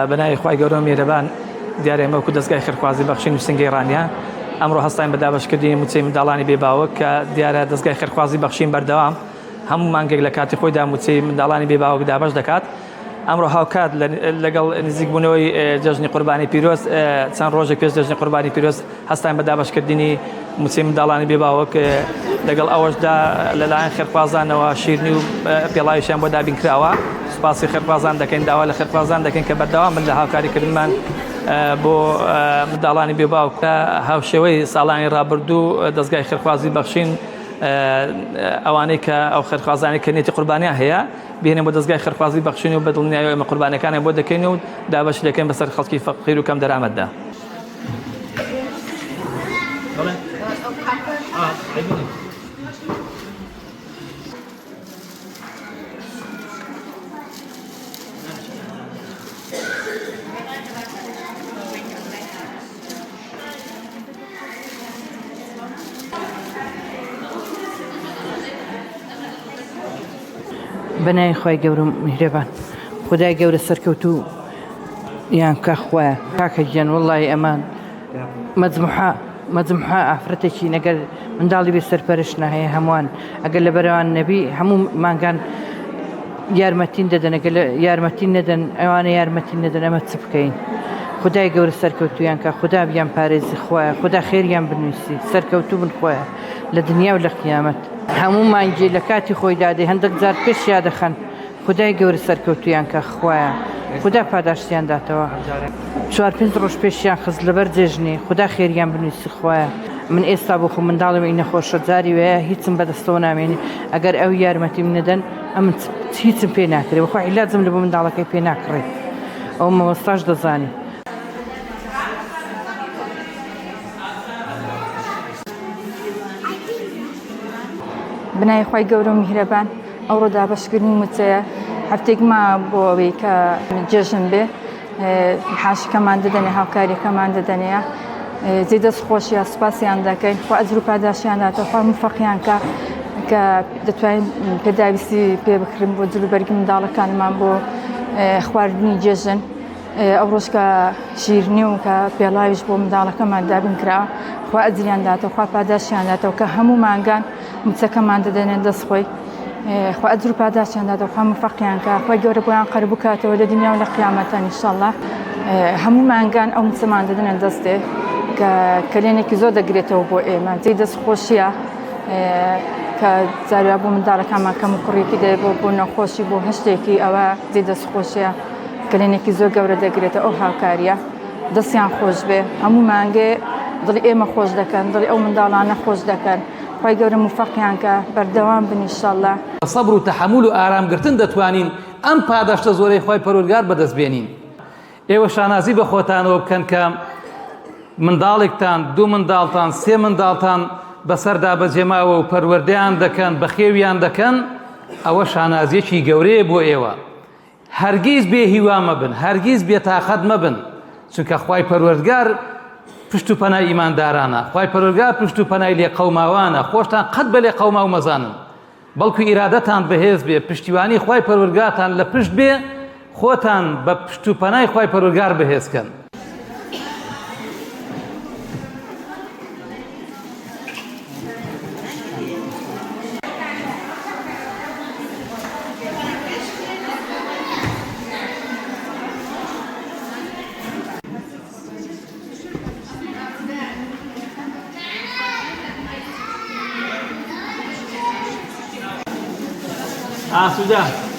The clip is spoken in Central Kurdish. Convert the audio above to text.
بەناوی خوای گەورە و میهرەبان دیارە ئێمە وەکو دەستگای خێرخوازی بەخشین و سنگی ڕانیا ئەمڕۆ هەستاین بە دابەشکردنی موچەی منداڵانی بێباوە کە دیارە دەستگای خێرخوازی بەخشین بەردەوام هەموو مانگێک لە کاتی خۆیدا موچەی منداڵانی بێباوە دابەش دەکات. ئەمڕۆ هاوکات لەگەڵ نزیکبوونەوەی جەژنی قوربانی پیرۆز چەند ڕۆژێک پێش جەژنی قوربانی پیرۆز هەستاین بە دابەشکردنی موچەی منداڵانی بێباوە لەگەڵ ئەوەشدا لەلایەن خێرخوازانەوە شیرنی و پێڵاویشیان بۆ دابین کراوە. سوپاسی خێرخوازان دەکەین، داوا لە خێرخوازان دەکەین کە بەردەوام لە هاوکاریکردنمان بۆ منداڵانی بێباو کە هاوشێوەی ساڵانی ڕابردوو دەستگای خێرخوازی بەخشین ئەوانەی کە ئەو خێرخوازانی کە نێتی قوربانیان هەیە بهێنێن بۆ دەستگای خێرخوازی بەخشین و بەدڵنیایی ئێمە قوربانەکانیان بۆ دەکەین و دابەش دەکەین بەسەر خەڵکی فەقیر و کەم دەرامەتدا. بەناوی خوای گەورە و میهرەبان خودای گەورە سەرکەوتوو یان کە خوایە کاکە گیان وەڵڵی ئەمان مەجموعە ئافرەتێکی نەگەر منداڵی بێ سەرپەرشت نەهەیە هەمووان ئەگەر لە بەرەوان نەبی هەموو مانگان یارمەتین دەدەن ئەگەر یارمەتین نەدەن ئەوانە یارمەتین نەدەن ئەمە چ بکەین. خودای گەورە سەرکەوتویان کە خوددا بیان پارێزی خوایە خوددا خێریان بنووسی سەرکەوتوو بن خۆیە لە دنیا و لە قیامەت هەموو مانگی لە کاتی خۆی دادێ هەندێک جار پێش یادەخەن خودای گەورە سەرکەوتویان کە خوایە خوددا پاداشتیان داتەوە. 4-5 ڕۆژ پێشیان خست لەبەر جێژنێ خوددا خێریان بنووسی خوایە. من ئێستا بۆ خۆ منداڵم ئینە خۆشە جاری وەیە هیچم بەدەستەوە نامێنی ئەگەر ئەو یارمەتیم نەدەن ئەم هیچم پێ ناکرێ بەخوا عیلاجم لە بۆ منداڵەکەی پێ ناکڕێت ئەو مەوەستاش دەزانی. بنای خوای گەورە و میهرەبان ئەوڕۆ دابەشکردنی موچەیە هەفتێکما بۆ ئەوەی کە جێژن بێ حاشەکەمان دەدەنێ هاوکاریەکەمان دەدەنەیە جێ دەستخۆشیە سوپاسیان دەکەین خوا ئەجر و پاداشیان داتەوە خوا موفەقیان کە دەتوانین پێداویستی پێ بکرین بۆ جلوبەرگی منداڵەکانمان بۆ خواردنی جێژن. ئەو ڕۆژ کە شیرنی و کە پێڵاویش بۆ منداڵەکەمان دابین کراوە خوا ئەجریان داتەوە خوا پاداشیان داتەوە کە هەموو مانگان موچەکەمان دەدەنێن دەستخۆی خوا ئەجر و پاداشیان داتەوە خوا موفەقیان کە خوای گەورە بۆیان قەرب بکاتەوە لە دنیا و لە قیامەتە ئینشاءڵڵا. هەموو مانگان ئەو موچەمان دەدەنێن دەستێ کە کلێنێکی زۆر دەگرێتەوە بۆ ئێمە جێی دەستخۆشیە کە جاروا بۆ منداڵەکانمان کەم و کوڕێکی دێ بۆ نەخۆشی بۆ هەشتێکی ئەوە جێی دەستخۆشیە کلێنێکی زۆر گەورە دەگرێتە ئەو هاوکاریە دەستیان خۆش بێ هەموو مانگێ دڵی ئێمە خۆش دەکەن دڵی ئەو منداڵانە خۆش دەکەن خوای گەورە موفەقیان کە بەردەوام بن ئینشاءڵڵا. سەبر و تەحەموول و ئارامگرتن دەتوانین ئەم پاداشتە زۆرەی خوای پەروەردگار بەدەست بێنین. ئێوە شانازی بە خۆتانەوە بکەن کە منداڵێکتان دوو منداڵتان سێ منداڵتان بەسەردا بەجێماوە و پەروەردەیان دەکەن بەخێویان دەکەن ئەوە شانازیەکی گەورەیە بۆ ئێوە. هەرگیز بێ هیوا مەبن هەرگیز بێتاقەت مەبن چونکە خوای پەروەردگار پشت و پەنای ئیماندارانە خوای پەروەردگار پشت و پەنای لێ قەوماوانە خۆشتان قەت بە لێ قەوما و مەزانن بەڵکو ئیرادەتان بەهێز بێ پشتیوانی خوای پەروەردگارتان لە پشت بێ خۆتان بە پشت و پەنای خوای پەروەردگار بەهێزکەن. سودا